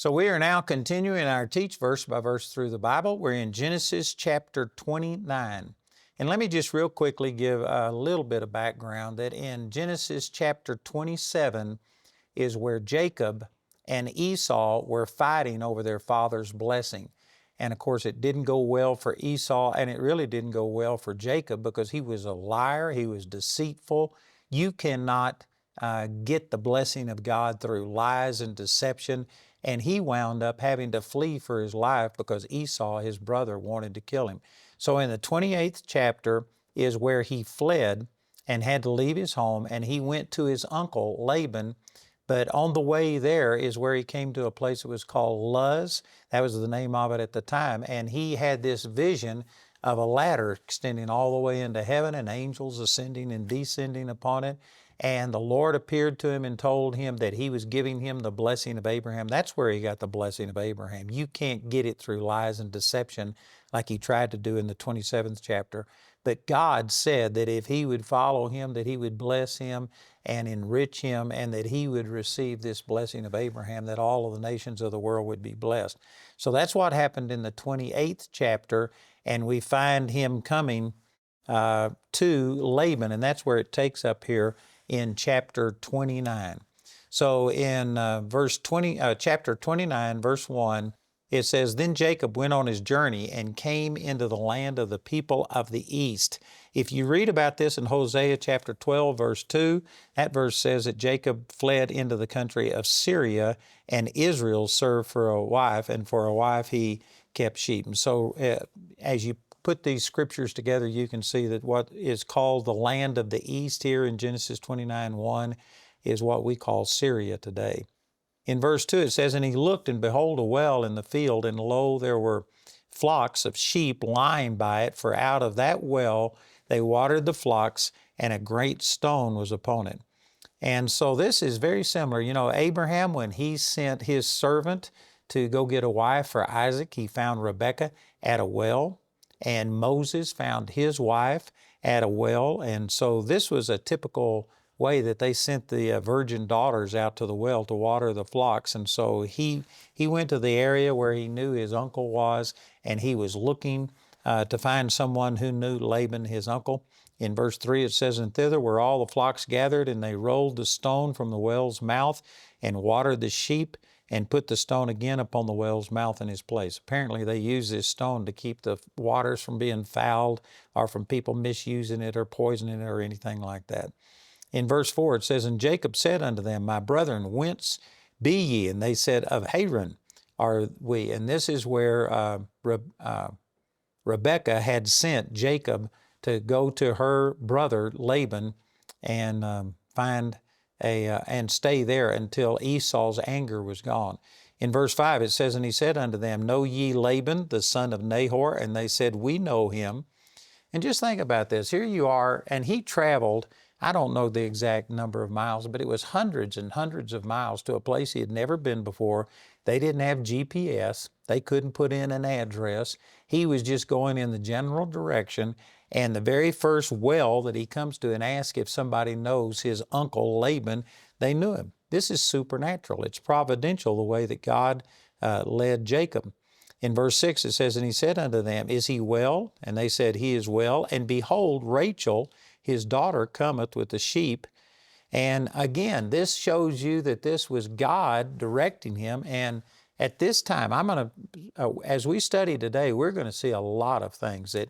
So we are now continuing our teach verse by verse through the Bible. We're in Genesis chapter 29. And let me just real quickly give a little bit of background that in Genesis chapter 27 is where Jacob and Esau were fighting over their father's blessing. And of course, it didn't go well for Esau, and it really didn't go well for Jacob because he was a liar, he was deceitful. You cannot get the blessing of God through lies and deception. And he wound up having to flee for his life because Esau, his brother, wanted to kill him. So in the 28th chapter is where he fled and had to leave his home, and he went to his uncle Laban. But on the way there is where he came to a place that was called Luz. That was the name of it at the time. And he had this vision of a ladder extending all the way into heaven and angels ascending and descending upon it. And the Lord appeared to him and told him that he was giving him the blessing of Abraham. That's where he got the blessing of Abraham. You can't get it through lies and deception like he tried to do in the 27th chapter. But God said that if he would follow him, that he would bless him and enrich him, and that he would receive this blessing of Abraham, that all of the nations of the world would be blessed. So that's what happened in the 28th chapter, and we find him coming to Laban, and that's where it takes up here in chapter 29. So in chapter 29, verse 1, it says, "Then Jacob went on his journey and came into the land of the people of the east." If you read about this in Hosea chapter 12, verse 2, that verse says that Jacob fled into the country of Syria, and Israel served for a wife, and for a wife he kept sheep. And so as you put these scriptures together, you can see that what is called the land of the east here in Genesis 29:1 is what we call Syria today. In verse 2 it says, "And he looked, and behold, a well in the field, and lo, there were flocks of sheep lying by it, for out of that well they watered the flocks, and a great stone was upon it." And so this is very similar. You know, Abraham, when he sent his servant to go get a wife for Isaac, he found Rebekah at a well, and Moses found his wife at a well. And so this was a typical way that they sent the virgin daughters out to the well to water the flocks. And so he went to the area where he knew his uncle was, and he was looking to find someone who knew Laban, his uncle. In verse 3 it says, "And thither were all the flocks gathered, and they rolled the stone from the well's mouth and watered the sheep, and put the stone again upon the well's mouth in his place." Apparently they used this stone to keep the waters from being fouled or from people misusing it or poisoning it or anything like that. In verse 4 it says, "And Jacob said unto them, My brethren, whence be ye? And they said, Of Haran are we." And this is where Rebekah had sent Jacob to go to her brother Laban and and stay there until Esau's anger was gone. In verse 5 it says, "And he said unto them, Know ye Laban, the son of Nahor? And they said, We know him." And just think about this. Here you are, and he traveled, I don't know the exact number of miles, but it was hundreds and hundreds of miles to a place he had never been before. They didn't have GPS. They couldn't put in an address. He was just going in the general direction. And the very first well that he comes to and asks if somebody knows his uncle Laban, they knew him. This is supernatural. It's providential the way that God led Jacob. In verse 6 it says, "And he said unto them, Is he well? And they said, He is well. And behold, Rachel, his daughter, cometh with the sheep." And again, this shows you that this was God directing him. And at this time, as we study today, we're going to see a lot of things that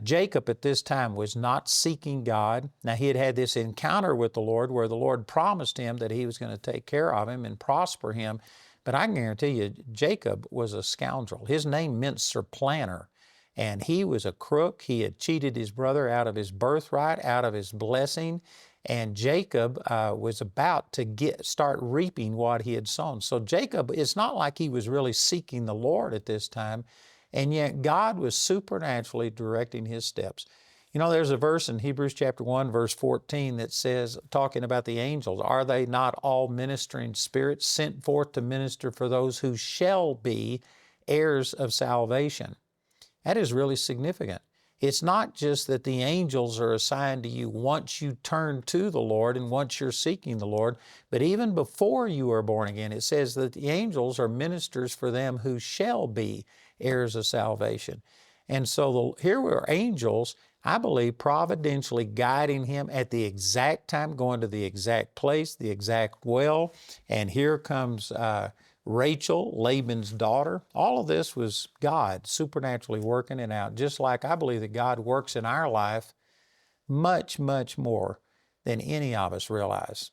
Jacob at this time was not seeking God. Now, he had this encounter with the Lord where the Lord promised him that he was going to take care of him and prosper him. But I can guarantee you, Jacob was a scoundrel. His name meant supplanter. And he was a crook. He had cheated his brother out of his birthright, out of his blessing. And Jacob was about to start reaping what he had sown. So Jacob, it's not like he was really seeking the Lord at this time. And yet God was supernaturally directing his steps. You know, there's a verse in Hebrews chapter 1, verse 14 that says, talking about the angels, "Are they not all ministering spirits sent forth to minister for those who shall be heirs of salvation?" That is really significant. it's not just that the angels are assigned to you once you turn to the Lord and once you're seeking the Lord, but even before you are born again, it says that the angels are ministers for them who shall be heirs of salvation. And so here were angels, I believe, providentially guiding him at the exact time, going to the exact place, the exact well. And here comes Rachel, Laban's daughter. All of this was God supernaturally working it out, just like I believe that God works in our life much, much more than any of us realize.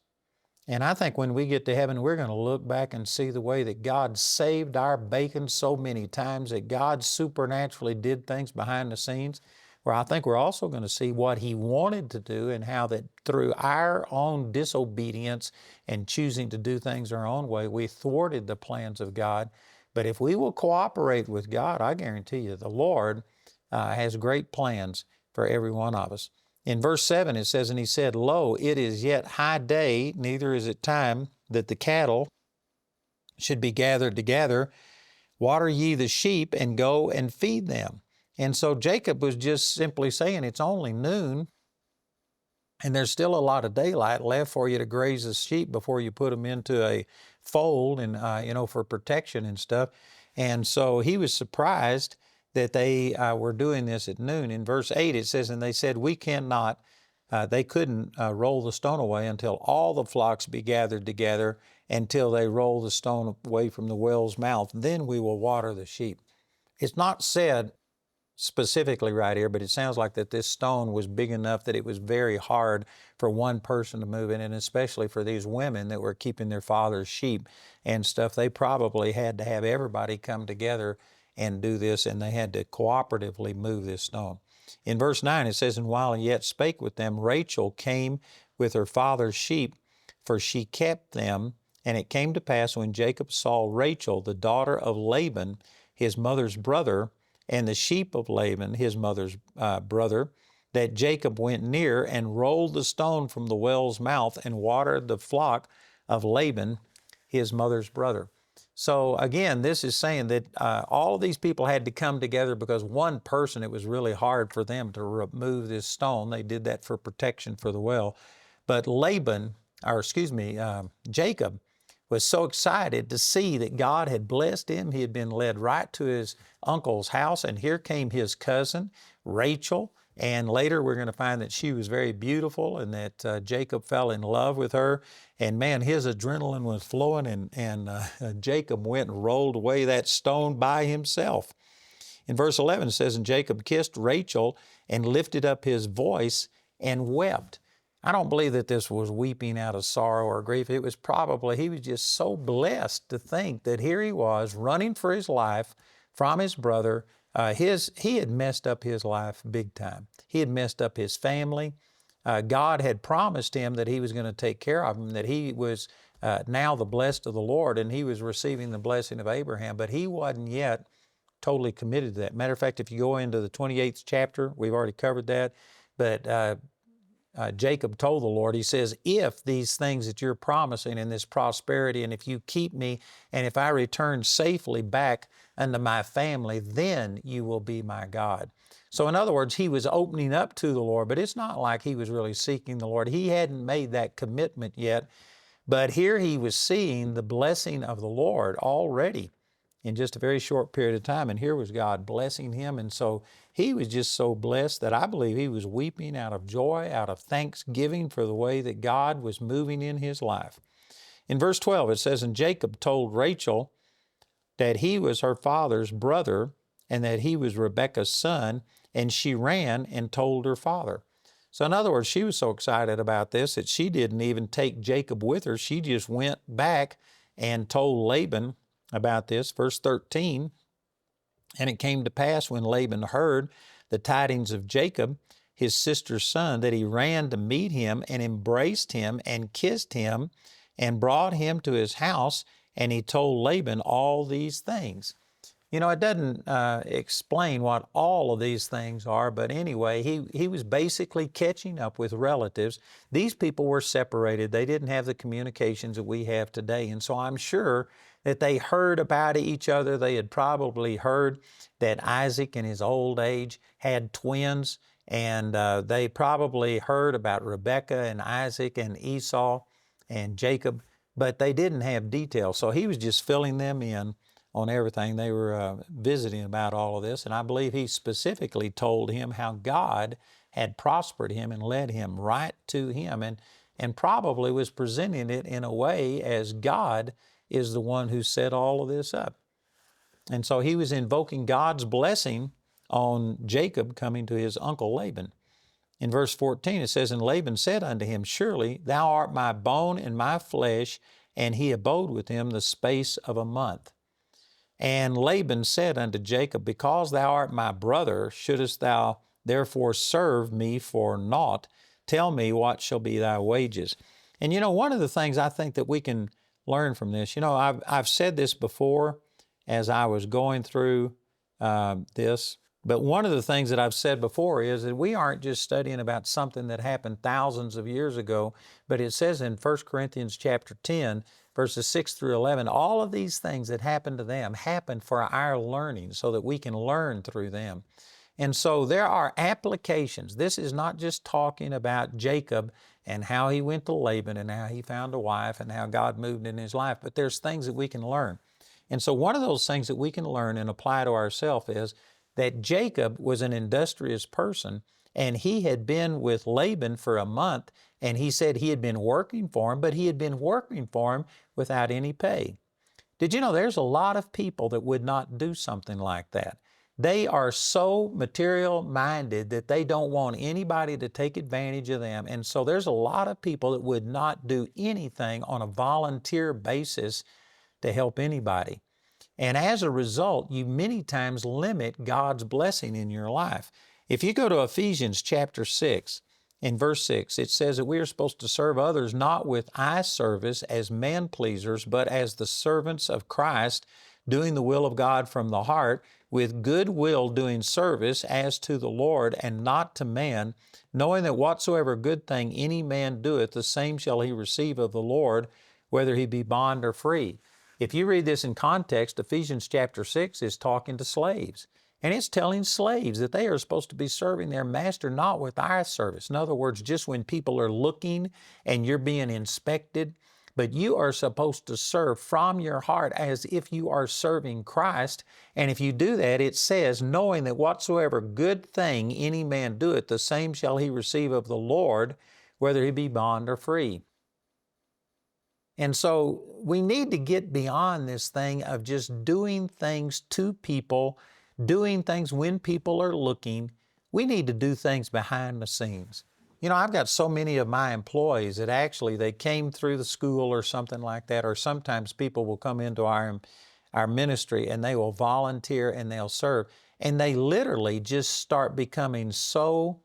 And I think when we get to heaven, we're going to look back and see the way that God saved our bacon so many times, that God supernaturally did things behind the scenes, where I think we're also going to see what He wanted to do and how that through our own disobedience and choosing to do things our own way, we thwarted the plans of God. But if we will cooperate with God, I guarantee you the Lord has great plans for every one of us. In verse 7 it says, "And he said, Lo, it is yet high day, neither is it time that the cattle should be gathered together. Water ye the sheep, and go and feed them." And so Jacob was just simply saying, it's only noon, and there's still a lot of daylight left for you to graze the sheep before you put them into a fold and, for protection and stuff. And so he was surprised that they were doing this at noon. In verse 8 it says, "And they said, we cannot," they couldn't roll the stone away until all the flocks be gathered together, until they roll the stone away from the well's mouth. Then we will water the sheep. It's not said specifically right here, but it sounds like that this stone was big enough that it was very hard for one person to move it, and especially for these women that were keeping their father's sheep and stuff. They probably had to have everybody come together and do this, and they had to cooperatively move this stone. In verse 9 it says, "And while he yet spake with them, Rachel came with her father's sheep, for she kept them. And it came to pass, when Jacob saw Rachel, the daughter of Laban, his mother's brother, and the sheep of Laban, his mother's brother, that Jacob went near and rolled the stone from the well's mouth and watered the flock of Laban, his mother's brother." So again, this is saying that all of these people had to come together because one person, it was really hard for them to remove this stone. They did that for protection for the well. But Jacob was so excited to see that God had blessed him. He had been led right to his uncle's house, and here came his cousin, Rachel. And later we're going to find that she was very beautiful and that Jacob fell in love with her. And man, his adrenaline was flowing, and Jacob went and rolled away that stone by himself. In verse 11 it says, "And Jacob kissed Rachel and lifted up his voice and wept." I don't believe that this was weeping out of sorrow or grief. It was probably, he was just so blessed to think that here he was running for his life from his brother. He had messed up his life big time. He had messed up his family. God had promised him that he was going to take care of him, that he was now the blessed of the Lord, and he was receiving the blessing of Abraham, but he wasn't yet totally committed to that. Matter of fact, if you go into the 28th chapter, we've already covered that, but Jacob told the Lord, he says, "If these things that you're promising in this prosperity, and if you keep me, and if I return safely back unto my family, then you will be my God." So in other words, he was opening up to the Lord, but it's not like he was really seeking the Lord. He hadn't made that commitment yet, but here he was seeing the blessing of the Lord already in just a very short period of time, and here was God blessing him. And so he was just so blessed that I believe he was weeping out of joy, out of thanksgiving for the way that God was moving in his life. In verse 12 it says, "And Jacob told Rachel that he was her father's brother, and that he was Rebekah's son, and she ran and told her father." So in other words, she was so excited about this that she didn't even take Jacob with her. She just went back and told Laban about this. Verse 13, "And it came to pass, when Laban heard the tidings of Jacob, his sister's son, that he ran to meet him and embraced him and kissed him and brought him to his house, and he told Laban all these things." You know, it doesn't explain what all of these things are, but anyway, he was basically catching up with relatives. These people were separated. They didn't have the communications that we have today, and so I'm sure that they heard about each other. They had probably heard that Isaac in his old age had twins, and they probably heard about Rebekah and Isaac and Esau and Jacob, but they didn't have details. So he was just filling them in on everything. They were visiting about all of this, and I believe he specifically told him how God had prospered him and led him right to him, and probably was presenting it in a way as God is the one who set all of this up. And so he was invoking God's blessing on Jacob coming to his uncle Laban. In verse 14 it says, "And Laban said unto him, Surely thou art my bone and my flesh. And he abode with him the space of a month. And Laban said unto Jacob, Because thou art my brother, shouldest thou therefore serve me for naught? Tell me, what shall be thy wages?" And one of the things I think that we can learn from this, I've said this before as I was going through this, but one of the things that I've said before is that we aren't just studying about something that happened thousands of years ago, but it says in 1 Corinthians chapter 10, verses 6 through 11, all of these things that happened to them happened for our learning so that we can learn through them. And so there are applications. This is not just talking about Jacob and how he went to Laban and how he found a wife and how God moved in his life, but there's things that we can learn. And so one of those things that we can learn and apply to ourselves is that Jacob was an industrious person, and he had been with Laban for a month, and he said he had been working for him, but he had been working for him without any pay. Did you know there's a lot of people that would not do something like that? They are so material-minded that they don't want anybody to take advantage of them, and so there's a lot of people that would not do anything on a volunteer basis to help anybody. And as a result, you many times limit God's blessing in your life. If you go to Ephesians chapter 6, in verse 6, it says that we are supposed to serve others not with eye service as man-pleasers, but as the servants of Christ, doing the will of God from the heart, with good will doing service as to the Lord and not to man, knowing that whatsoever good thing any man doeth, the same shall he receive of the Lord, whether he be bond or free. If you read this in context, Ephesians chapter 6 is talking to slaves. And it's telling slaves that they are supposed to be serving their master not with eye service. In other words, just when people are looking and you're being inspected, but you are supposed to serve from your heart as if you are serving Christ. And if you do that, it says, knowing that whatsoever good thing any man doeth, the same shall he receive of the Lord, whether he be bond or free. And so we need to get beyond this thing of just doing things to people, doing things when people are looking. We need to do things behind the scenes. I've got so many of my employees that actually they came through the school or something like that, or sometimes people will come into our ministry and they will volunteer and they'll serve. And they literally just start becoming so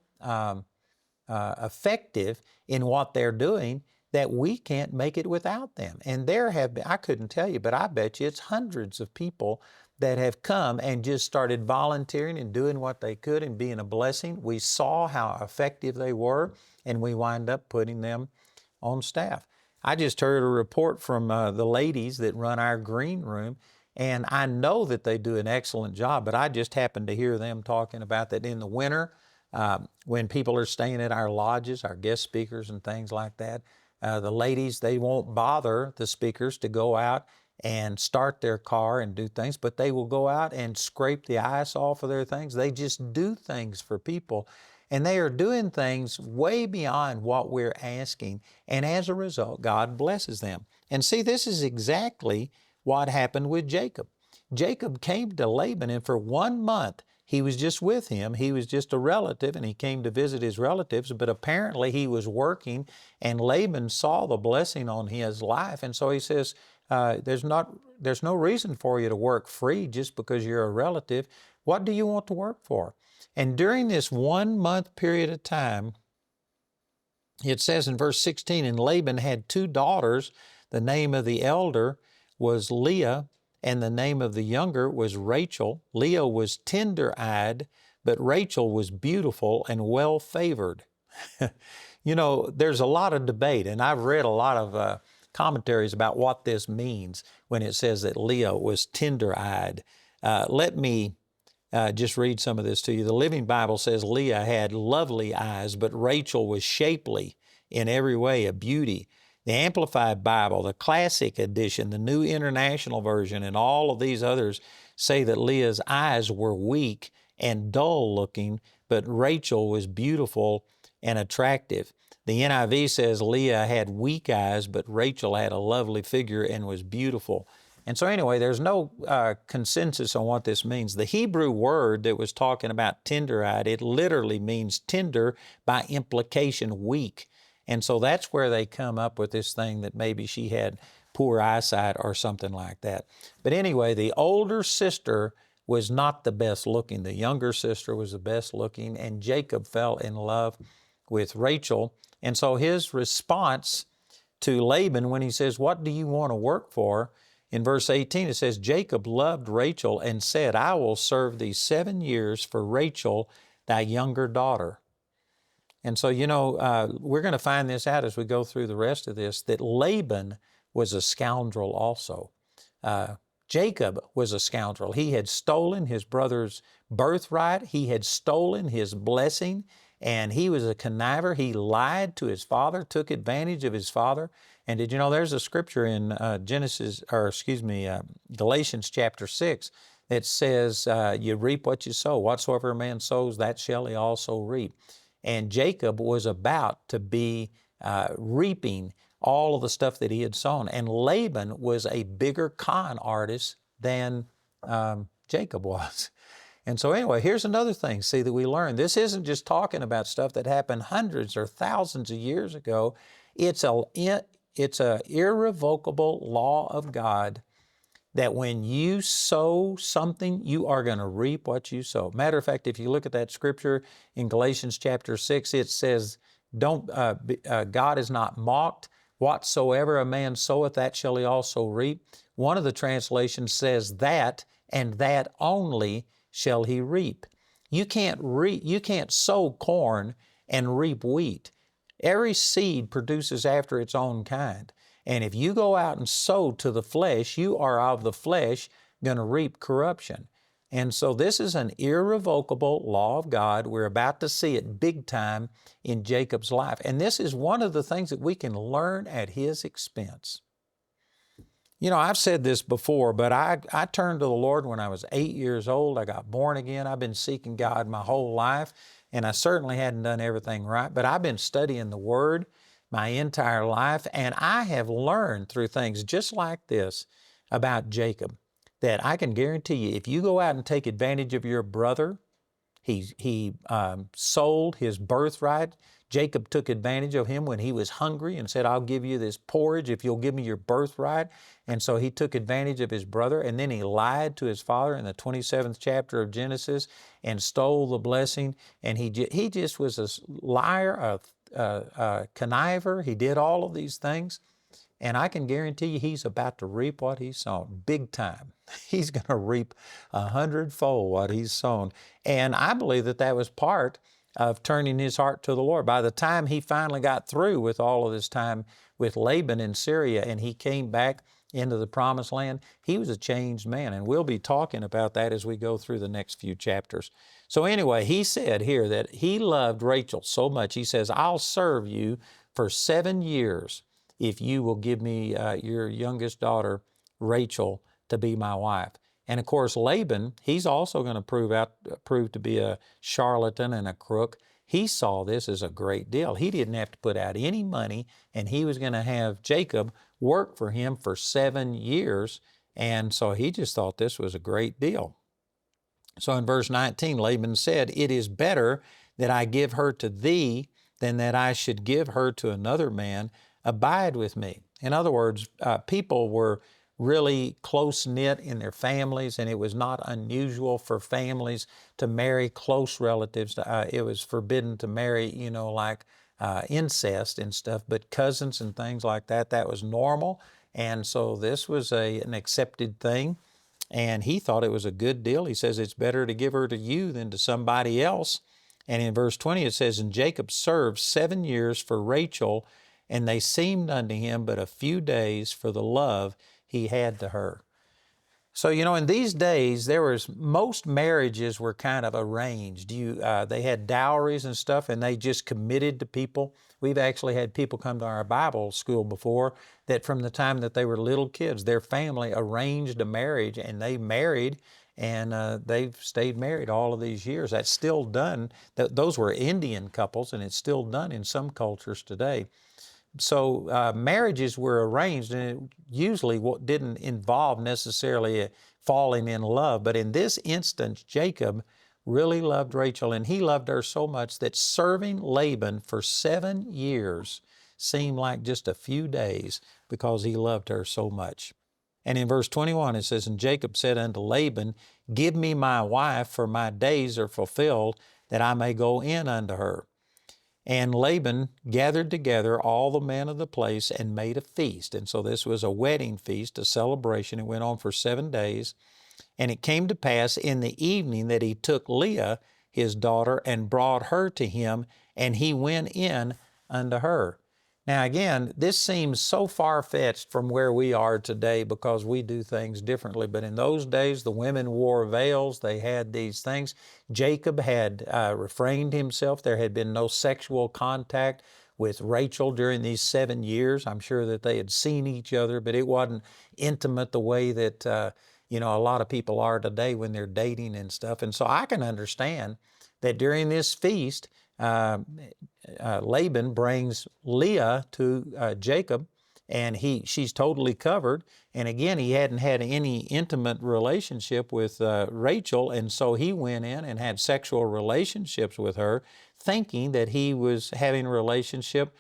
effective in what they're doing that we can't make it without them. And there have been, I couldn't tell you, but I bet you it's hundreds of people that have come and just started volunteering and doing what they could and being a blessing. We saw how effective they were, and we wind up putting them on staff. I just heard a report from the ladies that run our green room, and I know that they do an excellent job, but I just happened to hear them talking about that in the winter, when people are staying at our lodges, our guest speakers and things like that, the ladies, they won't bother the speakers to go out and start their car and do things, but they will go out and scrape the ice off of their things. They just do things for people, and they are doing things way beyond what we're asking, and as a result, God blesses them. And see, this is exactly what happened with Jacob. Jacob came to Laban, and for 1 month, he was just with him. He was just a relative, and he came to visit his relatives, but apparently he was working, and Laban saw the blessing on his life, and so he says, there's no reason for you to work free just because you're a relative. What do you want to work for? And during this 1 month period of time, it says in verse 16, and Laban had 2 daughters. The name of the elder was Leah, and the name of the younger was Rachel. Leah was tender-eyed, but Rachel was beautiful and well-favored. There's a lot of debate, and I've read a lot of commentaries about what this means when it says that Leah was tender-eyed. Let me just read some of this to you. The Living Bible says Leah had lovely eyes, but Rachel was shapely in every way, a beauty. The Amplified Bible, the Classic Edition, the New International Version, and all of these others say that Leah's eyes were weak and dull-looking, but Rachel was beautiful and attractive. The NIV says Leah had weak eyes, but Rachel had a lovely figure and was beautiful. And so anyway, there's no consensus on what this means. The Hebrew word that was talking about tender-eyed, it literally means tender, by implication weak. And so that's where they come up with this thing that maybe she had poor eyesight or something like that. But anyway, the older sister was not the best looking. The younger sister was the best looking, and Jacob fell in love with Rachel. And so his response to Laban when he says, "What do you want to work for?" In verse 18, it says, Jacob loved Rachel and said, "I will serve thee 7 years for Rachel, thy younger daughter." And so, we're going to find this out as we go through the rest of this, that Laban was a scoundrel also. Jacob was a scoundrel. He had stolen his brother's birthright. He had stolen his blessing, and he was a conniver. He lied to his father, took advantage of his father. And did you know there's a scripture in Galatians chapter 6 that says, you reap what you sow. Whatsoever a man sows, that shall he also reap. And Jacob was about to be reaping all of the stuff that he had sown. And Laban was a bigger con artist than Jacob was. And so anyway, here's another thing, that we learn. This isn't just talking about stuff that happened hundreds or thousands of years ago. It's a irrevocable law of God that when you sow something, you are going to reap what you sow. Matter of fact, if you look at that scripture in Galatians chapter 6, it says, God is not mocked. Whatsoever a man soweth, that shall he also reap. One of the translations says that, and that only shall he reap. You can't sow corn and reap wheat. Every seed produces after its own kind. And if you go out and sow to the flesh, you are of the flesh going to reap corruption. And so this is an irrevocable law of God. We're about to see it big time in Jacob's life. And this is one of the things that we can learn at his expense. I've said this before, but I turned to the Lord when I was 8 years old. I got born again. I've been seeking God my whole life, and I certainly hadn't done everything right, but I've been studying the Word my entire life, and I have learned through things just like this about Jacob, that I can guarantee you, if you go out and take advantage of your brother, he sold his birthright. Jacob took advantage of him when he was hungry and said, "I'll give you this porridge if you'll give me your birthright." And so he took advantage of his brother, and then he lied to his father in the 27th chapter of Genesis and stole the blessing. And he just was a liar, a conniver. He did all of these things. And I can guarantee you he's about to reap what he's sown, big time. He's going to reap 100-fold what he's sown. And I believe that was part of turning his heart to the Lord. By the time he finally got through with all of this time with Laban in Syria and he came back into the Promised Land, he was a changed man. And we'll be talking about that as we go through the next few chapters. So anyway, he said here that he loved Rachel so much, he says, "I'll serve you for 7 years if you will give me your youngest daughter, Rachel, to be my wife." And of course, Laban, he's also going to prove to be a charlatan and a crook. He saw this as a great deal. He didn't have to put out any money, and he was going to have Jacob work for him for 7 years. And so he just thought this was a great deal. So in verse 19, Laban said, "It is better that I give her to thee than that I should give her to another man. Abide with me." In other words, people were really close-knit in their families, and it was not unusual for families to marry close relatives. It was forbidden to marry, like incest and stuff, but cousins and things like that, that was normal. And so this was an accepted thing, and he thought it was a good deal. He says, "It's better to give her to you than to somebody else." And in verse 20 it says, "And Jacob served 7 years for Rachel, and they seemed unto him but a few days for the love he had to her. So, in these days, most marriages were kind of arranged. They had dowries and stuff, and they just committed to people. We've actually had people come to our Bible school before that from the time that they were little kids, their family arranged a marriage, and they married, and they've stayed married all of these years. That's still done. Those were Indian couples, and it's still done in some cultures today. So marriages were arranged, and it usually didn't involve necessarily falling in love. But in this instance, Jacob really loved Rachel, and he loved her so much that serving Laban for 7 years seemed like just a few days because he loved her so much. And in verse 21 it says, And Jacob said unto Laban, Give me my wife, for my days are fulfilled, that I may go in unto her. And Laban gathered together all the men of the place and made a feast. And so this was a wedding feast, a celebration. It went on for 7 days. And it came to pass in the evening that he took Leah, his daughter, and brought her to him, and he went in unto her. Now again, this seems so far-fetched from where we are today because we do things differently. But in those days, the women wore veils. They had these things. Jacob had refrained himself. There had been no sexual contact with Rachel during these 7 years. I'm sure that they had seen each other, but it wasn't intimate the way that, a lot of people are today when they're dating and stuff. And so I can understand that during this feast, Laban brings Leah to Jacob, and she's totally covered. And again, he hadn't had any intimate relationship with Rachel, and so he went in and had sexual relationships with her, thinking that he was having a relationship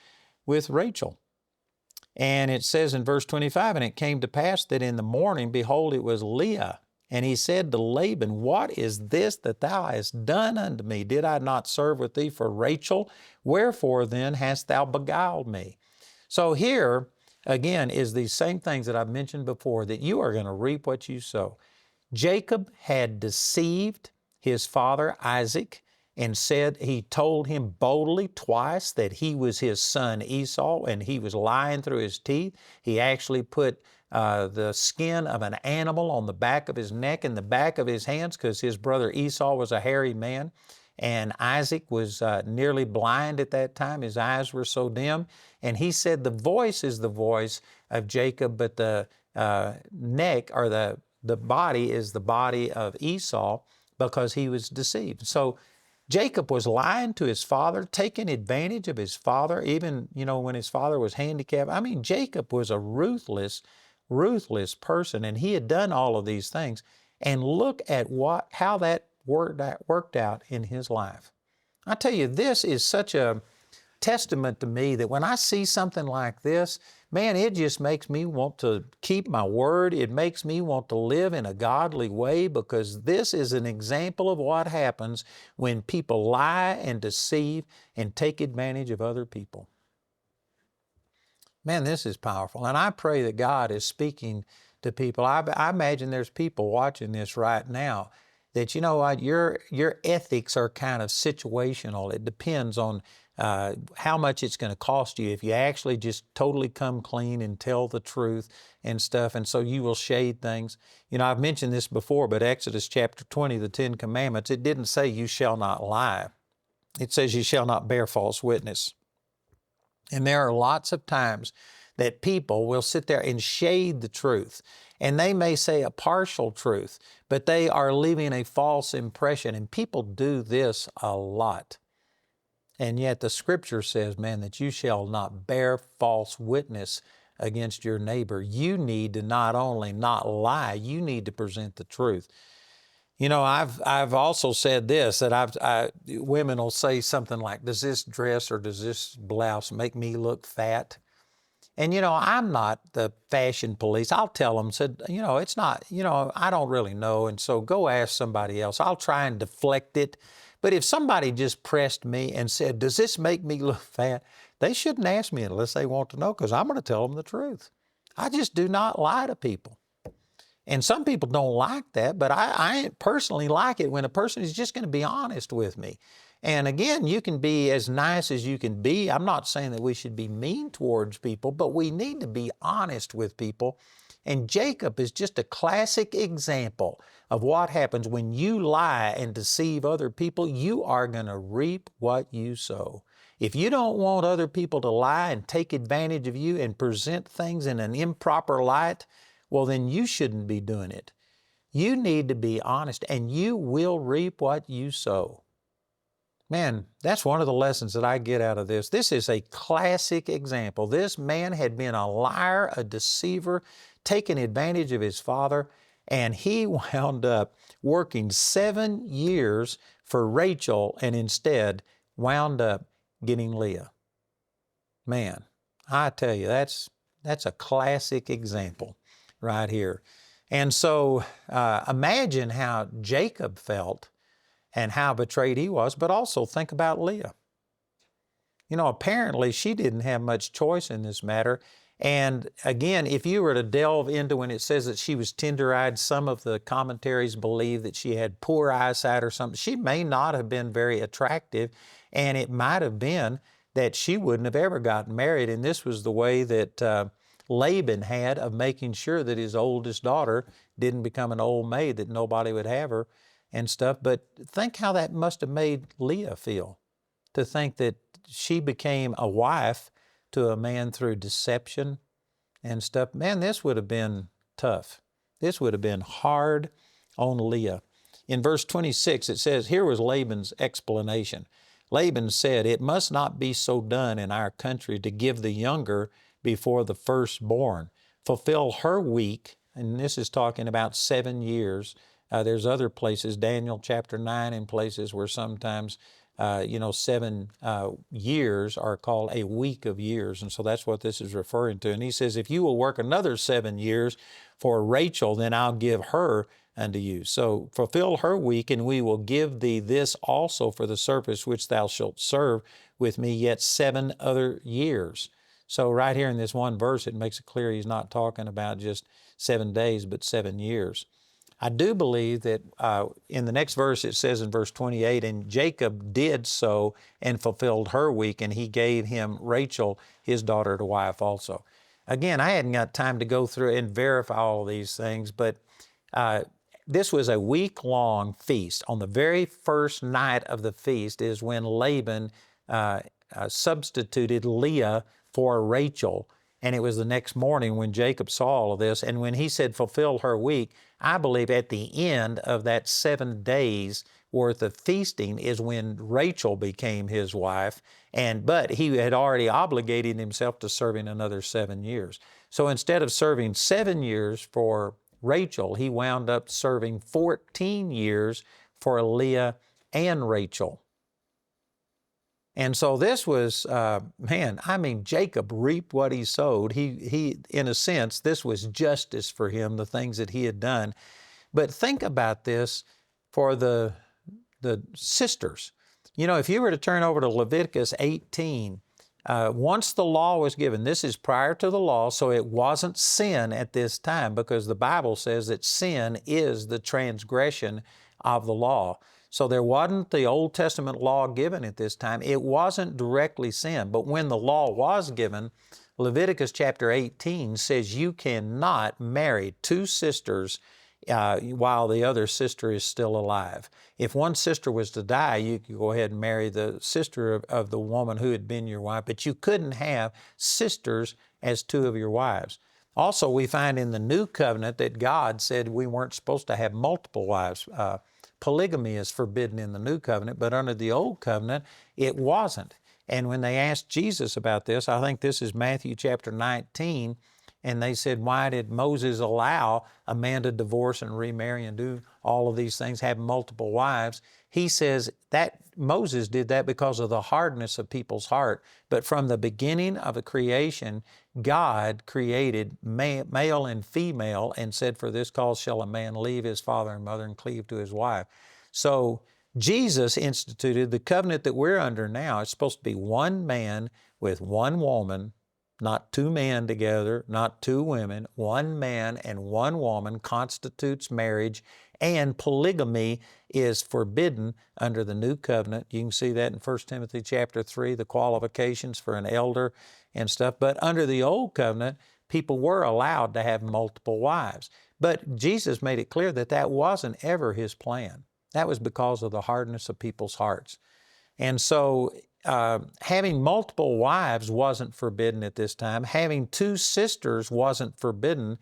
with Rachel. And it says in verse 25, And it came to pass that in the morning, behold, it was Leah. And he said to Laban, What is this that thou hast done unto me? Did I not serve with thee for Rachel? Wherefore then hast thou beguiled me? So here, again, is these same things that I've mentioned before, that you are going to reap what you sow. Jacob had deceived his father Isaac and he told him boldly twice that he was his son Esau, and he was lying through his teeth. He actually put the skin of an animal on the back of his neck and the back of his hands because his brother Esau was a hairy man, and Isaac was nearly blind at that time. His eyes were so dim. And he said the voice is the voice of Jacob, but the neck or the body is the body of Esau because he was deceived. So Jacob was lying to his father, taking advantage of his father, even, when his father was handicapped. I mean, Jacob was a ruthless person, and he had done all of these things. And look at how that worked out in his life. I tell you, this is such a testament to me that when I see something like this, man, it just makes me want to keep my word. It makes me want to live in a godly way, because this is an example of what happens when people lie and deceive and take advantage of other people. Man, this is powerful. And I pray that God is speaking to people. I imagine there's people watching this right now that, your ethics are kind of situational. It depends on how much it's going to cost you if you actually just totally come clean and tell the truth and stuff. And so you will shade things. I've mentioned this before, but Exodus chapter 20, the 10 Commandments, it didn't say you shall not lie. It says you shall not bear false witness. And there are lots of times that people will sit there and shade the truth. And they may say a partial truth, but they are leaving a false impression. And people do this a lot. And yet the Scripture says, man, that you shall not bear false witness against your neighbor. You need to not only not lie, you need to present the truth. I've also said this, that women will say something like, does this dress or does this blouse make me look fat? And, I'm not the fashion police. I'll tell them, it's not, I don't really know. And so go ask somebody else. I'll try and deflect it. But if somebody just pressed me and said, does this make me look fat? They shouldn't ask me unless they want to know, because I'm going to tell them the truth. I just do not lie to people. And some people don't like that, but I personally like it when a person is just going to be honest with me. And again, you can be as nice as you can be. I'm not saying that we should be mean towards people, but we need to be honest with people. And Jacob is just a classic example of what happens when you lie and deceive other people. You are going to reap what you sow. If you don't want other people to lie and take advantage of you and present things in an improper light, well, then you shouldn't be doing it. You need to be honest, and you will reap what you sow. Man, that's one of the lessons that I get out of this. This is a classic example. This man had been a liar, a deceiver, taking advantage of his father, and he wound up working 7 years for Rachel and instead wound up getting Leah. Man, I tell you, that's a classic example right here. And so imagine how Jacob felt and how betrayed he was, but also think about Leah. You know, apparently she didn't have much choice in this matter. And again, if you were to delve into when it says that she was tender-eyed, some of the commentaries believe that she had poor eyesight or something. She may not have been very attractive, and it might have been that she wouldn't have ever gotten married. And this was the way that Laban had of making sure that his oldest daughter didn't become an old maid, that nobody would have her and stuff. But think how that must have made Leah feel, to think that she became a wife to a man through deception and stuff. Man, this would have been tough. This would have been hard on Leah. In verse 26, it says, here was Laban's explanation. Laban said, it must not be so done in our country to give the younger before the firstborn. Fulfill her week, and this is talking about 7 years. There's other places, Daniel chapter 9, in places where sometimes 7 years are called a week of years. And so that's what this is referring to. And he says, if you will work another 7 years for Rachel, then I'll give her unto you. So fulfill her week, and we will give thee this also for the service which thou shalt serve with me yet 7 other years. So right here in this one verse, it makes it clear he's not talking about just 7 days, but 7 years. I do believe that in the next verse it says in verse 28, and Jacob did so and fulfilled her week, and he gave him Rachel, his daughter, to wife also. Again, I hadn't got time to go through and verify all of these things, but this was a week-long feast. On the very first night of the feast is when Laban substituted Leah for Rachel. And it was the next morning when Jacob saw all of this. And when he said, fulfill her week, I believe at the end of that 7 days worth of feasting is when Rachel became his wife. But he had already obligated himself to serving another 7 years. So instead of serving 7 years for Rachel, he wound up serving 14 years for Leah and Rachel. And so this was, Jacob reaped what he sowed. He, in a sense, this was justice for him, the things that he had done. But think about this for the sisters. You know, if you were to turn over to Leviticus 18, once the law was given, this is prior to the law, so it wasn't sin at this time, because the Bible says that sin is the transgression of the law. So there wasn't the Old Testament law given at this time. It wasn't directly sin. But when the law was given, Leviticus chapter 18 says you cannot marry 2 sisters while the other sister is still alive. If one sister was to die, you could go ahead and marry the sister of the woman who had been your wife, but you couldn't have sisters as 2 of your wives. Also, we find in the New Covenant that God said we weren't supposed to have multiple wives. Polygamy is forbidden in the New Covenant, but under the Old Covenant, it wasn't. And when they asked Jesus about this, I think this is Matthew chapter 19, and they said, why did Moses allow a man to divorce and remarry and do all of these things, have multiple wives? He says that Moses did that because of the hardness of people's heart. But from the beginning of the creation, God created male and female and said, for this cause shall a man leave his father and mother and cleave to his wife. So Jesus instituted the covenant that we're under now. It's supposed to be one man with one woman not two men together, not two women, one man and one woman constitutes marriage, and polygamy is forbidden under the new covenant. You can see that in 1 Timothy chapter 3, the qualifications for an elder and stuff. But under the old covenant, people were allowed to have multiple wives. But Jesus made it clear that that wasn't ever His plan. That was because of the hardness of people's hearts. And so having multiple wives wasn't forbidden at this time. Having two sisters wasn't forbidden,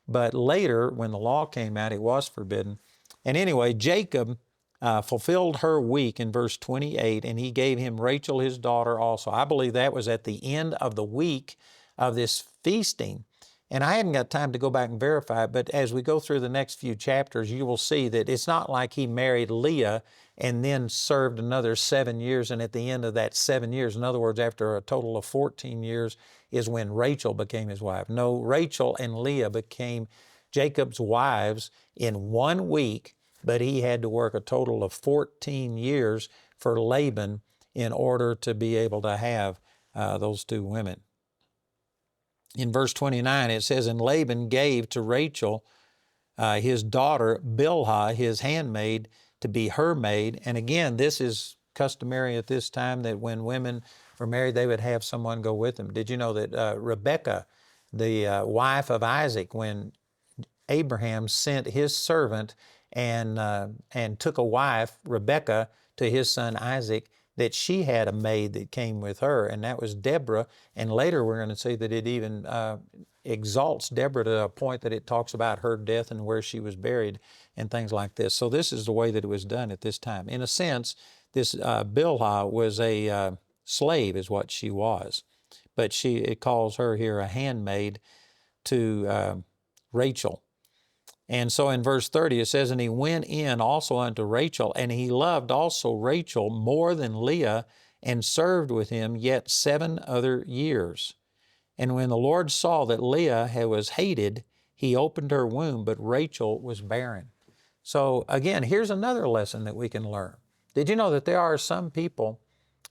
but later, when the law came out, it was forbidden. And anyway, Jacob fulfilled her week in verse 28, and he gave him Rachel, his daughter, also. I believe that was at the end of the week of this feasting. And I hadn't got time to go back and verify it, but as we go through the next few chapters, you will see that it's not like he married Leah and then served another 7 years, and at the end of that 7 years, in other words, after a total of 14 years, is when Rachel became his wife. No, Rachel and Leah became Jacob's wives in 1 week, but he had to work a total of 14 years for Laban in order to be able to have those two women. In verse 29, it says, "And Laban gave to Rachel his daughter Bilhah, his handmaid, to be her maid." And again, this is customary at this time, that when women were married, they would have someone go with them. Did you know that Rebekah, the wife of Isaac, when Abraham sent his servant and took a wife, Rebekah, to his son Isaac, that she had a maid that came with her, and that was Deborah. And later we're going to see that it even exalts Deborah to a point that it talks about her death and where she was buried and things like this. So this is the way that it was done at this time. In a sense, this Bilhah was a slave is what she was. But it calls her here a handmaid to Rachel. And so in verse 30 it says, "And he went in also unto Rachel, and he loved also Rachel more than Leah, and served with him yet 7 other years. And when the Lord saw that Leah was hated, he opened her womb, but Rachel was barren." So again, here's another lesson that we can learn. Did you know that there are some people,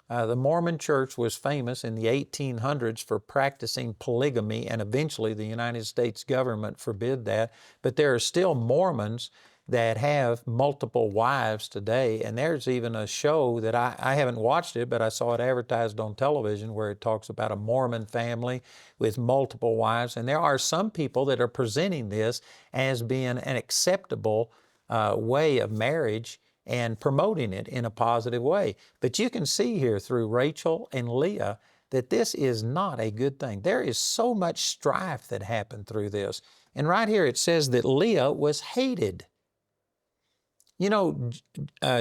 the Mormon Church was famous in the 1800s for practicing polygamy, and eventually the United States government forbid that. But there are still Mormons that have multiple wives today, and there's even a show that I haven't watched it, but I saw it advertised on television where it talks about a Mormon family with multiple wives. And there are some people that are presenting this as being an acceptable way of marriage and promoting it in a positive way. But you can see here through Rachel and Leah that this is not a good thing. There is so much strife that happened through this. And right here it says that Leah was hated. You know,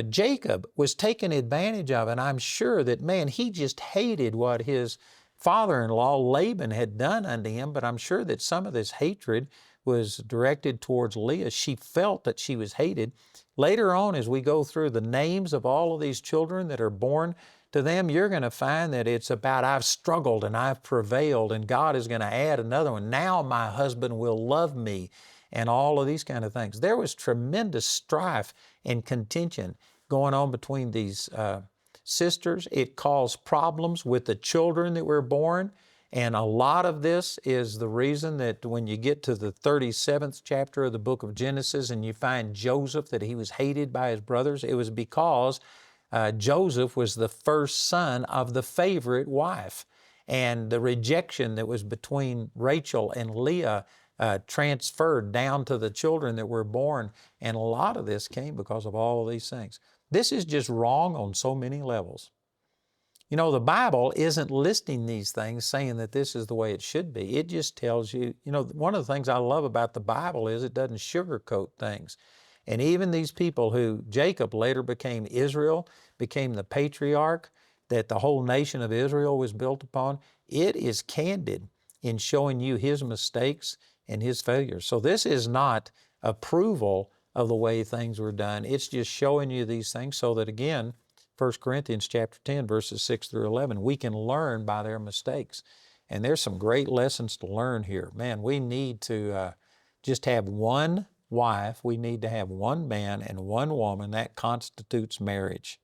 Jacob was taken advantage of, and I'm sure that, man, he just hated what his father-in-law Laban had done unto him, but I'm sure that some of this hatred was directed towards Leah. She felt that she was hated. Later on, as we go through the names of all of these children that are born to them, you're going to find that it's about, I've struggled and I've prevailed, and God is going to add another one. Now my husband will love me, and all of these kind of things. There was tremendous strife and contention going on between these sisters. It caused problems with the children that were born. And a lot of this is the reason that when you get to the 37th chapter of the book of Genesis and you find Joseph, that he was hated by his brothers, it was because Joseph was the first son of the favorite wife. And the rejection that was between Rachel and Leah transferred down to the children that were born. And a lot of this came because of all of these things. This is just wrong on so many levels. You know, the Bible isn't listing these things saying that this is the way it should be. It just tells you, you know, one of the things I love about the Bible is it doesn't sugarcoat things. And even these people who Jacob later became Israel, became the patriarch that the whole nation of Israel was built upon, it is candid in showing you his mistakes and his failures. So this is not approval of the way things were done. It's just showing you these things so that, again, 1 Corinthians chapter 10, verses 6 through 11, we can learn by their mistakes. And there's some great lessons to learn here. Man, we need to just have one wife. We need to have one man and one woman. That constitutes marriage.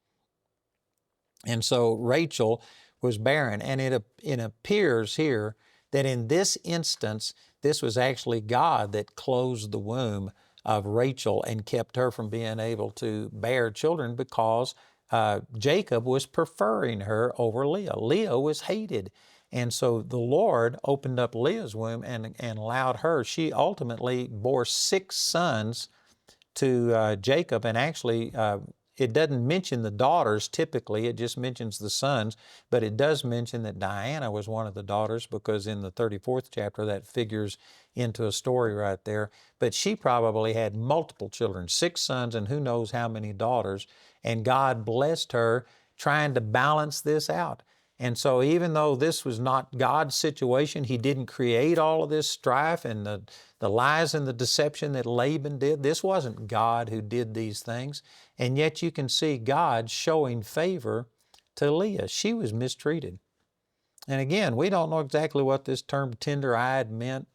And so Rachel was barren. And it appears here that in this instance, this was actually God that closed the womb of Rachel and kept her from being able to bear children because Jacob was preferring her over Leah. Leah was hated. And so the Lord opened up Leah's womb and allowed her. She ultimately bore 6 sons to Jacob, and actually it doesn't mention the daughters typically, it just mentions the sons, but it does mention that Diana was one of the daughters because in the 34th chapter that figures into a story right there. But she probably had multiple children, 6 sons and who knows how many daughters, and God blessed her trying to balance this out. And so even though this was not God's situation, He didn't create all of this strife and the lies and the deception that Laban did. This wasn't God who did these things. And yet you can see God showing favor to Leah. She was mistreated. And again, we don't know exactly what this term tender-eyed meant,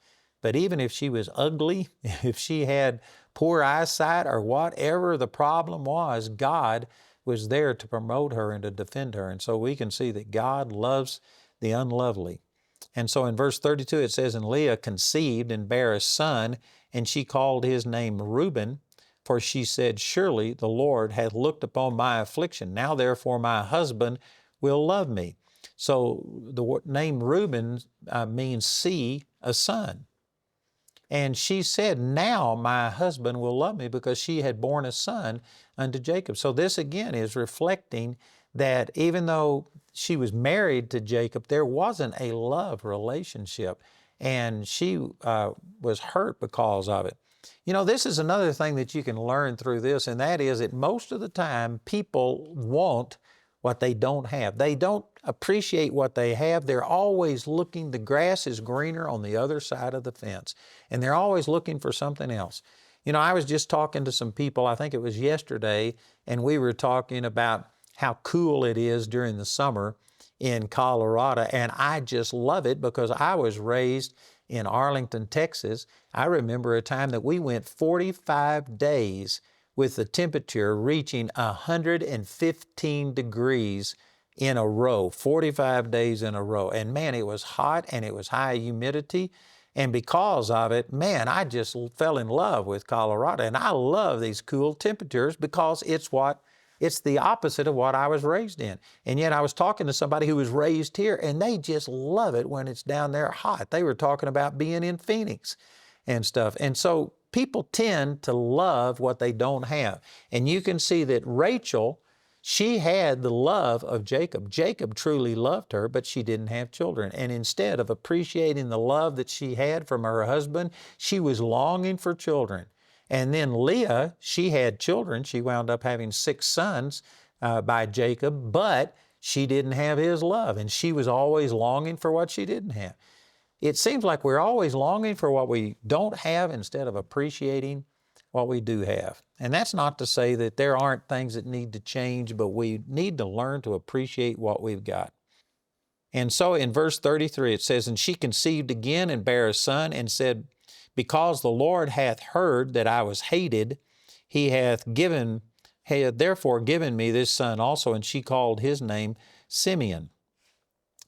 but even if she was ugly, if she had poor eyesight or whatever the problem was, God was there to promote her and to defend her. And so we can see that God loves the unlovely. And so in verse 32 it says, "And Leah conceived and bare a son, and she called his name Reuben, for she said, Surely the Lord hath looked upon my affliction. Now therefore my husband will love me." So the name Reuben means see a son. And she said, now my husband will love me, because she had borne a son unto Jacob. So this again is reflecting that even though she was married to Jacob, there wasn't a love relationship, and she was hurt because of it. You know, this is another thing that you can learn through this, and that is that most of the time people want what they don't have. They don't appreciate what they have. They're always looking, the grass is greener on the other side of the fence, and they're always looking for something else. You know, I was just talking to some people, I think it was yesterday, and we were talking about how cool it is during the summer in Colorado, and I just love it because I was raised in Arlington, Texas. I remember a time that we went 45 days with the temperature reaching 115 degrees in a row, 45 days in a row. And man, it was hot and it was high humidity. And because of it, man, I just fell in love with Colorado. And I love these cool temperatures because it's the opposite of what I was raised in. And yet I was talking to somebody who was raised here, and they just love it when it's down there hot. They were talking about being in Phoenix and stuff. And so people tend to love what they don't have. And you can see that Rachel, she had the love of Jacob. Jacob truly loved her, but she didn't have children. And instead of appreciating the love that she had from her husband, she was longing for children. And then Leah, she had children. She wound up having 6 sons by Jacob, but she didn't have his love, and she was always longing for what she didn't have. It seems like we're always longing for what we don't have instead of appreciating what we do have. And that's not to say that there aren't things that need to change, but we need to learn to appreciate what we've got. And so in verse 33 it says, "And she conceived again and bare a son, and said, Because the Lord hath heard that I was hated, he hath therefore given me this son also. And she called his name Simeon."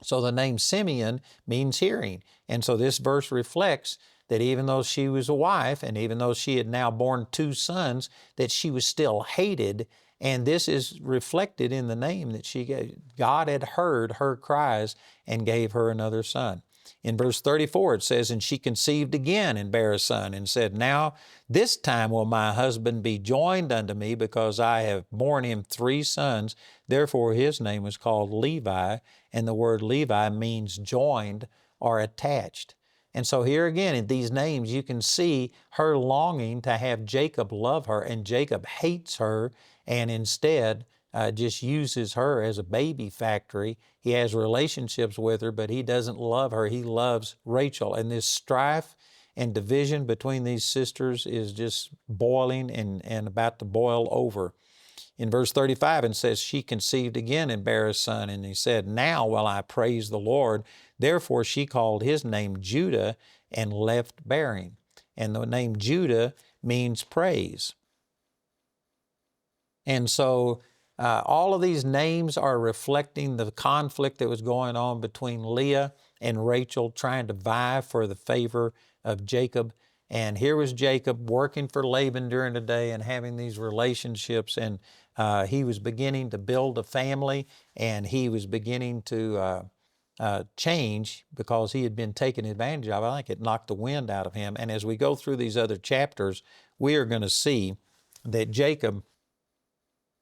So the name Simeon means hearing. And so this verse reflects that even though she was a wife, and even though she had now borne 2 sons, that she was still hated. And this is reflected in the name that she gave. God had heard her cries and gave her another son. In verse 34 it says, "And she conceived again and bare a son, and said, Now this time will my husband be joined unto me, because I have borne him 3 sons. Therefore his name was called Levi." And the word Levi means joined or attached. And so here again in these names you can see her longing to have Jacob love her, and Jacob hates her and instead just uses her as a baby factory. He has relationships with her, but he doesn't love her. He loves Rachel. And this strife and division between these sisters is just boiling and about to boil over. In verse 35 it says, "She conceived again and bare a son, and he said, Now will I praise the Lord. Therefore she called his name Judah, and left bearing." And the name Judah means praise. And so all of these names are reflecting the conflict that was going on between Leah and Rachel trying to vie for the favor of Jacob. And here was Jacob working for Laban during the day and having these relationships, and he was beginning to build a family, and he was beginning to change because he had been taken advantage of. I think it knocked the wind out of him. And as we go through these other chapters, we are going to see that Jacob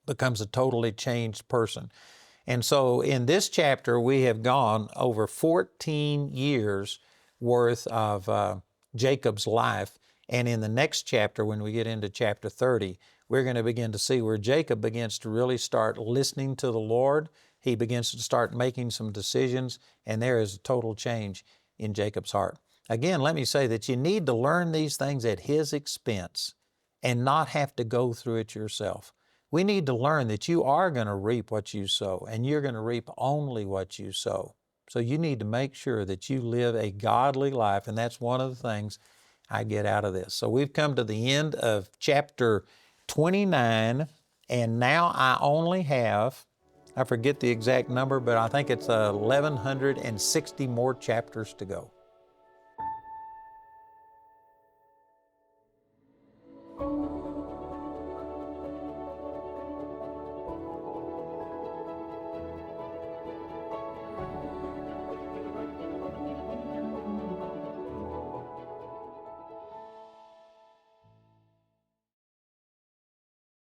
becomes a totally changed person. And so in this chapter, we have gone over 14 years worth of Jacob's life. And in the next chapter, when we get into chapter 30, we're going to begin to see where Jacob begins to really start listening to the Lord. He begins to start making some decisions, and there is a total change in Jacob's heart. Again, let me say that you need to learn these things at his expense and not have to go through it yourself. We need to learn that you are going to reap what you sow, and you're going to reap only what you sow. So you need to make sure that you live a godly life, and that's one of the things I get out of this. So we've come to the end of chapter 29, and now I only have, I forget the exact number, but I think it's 1,160 more chapters to go.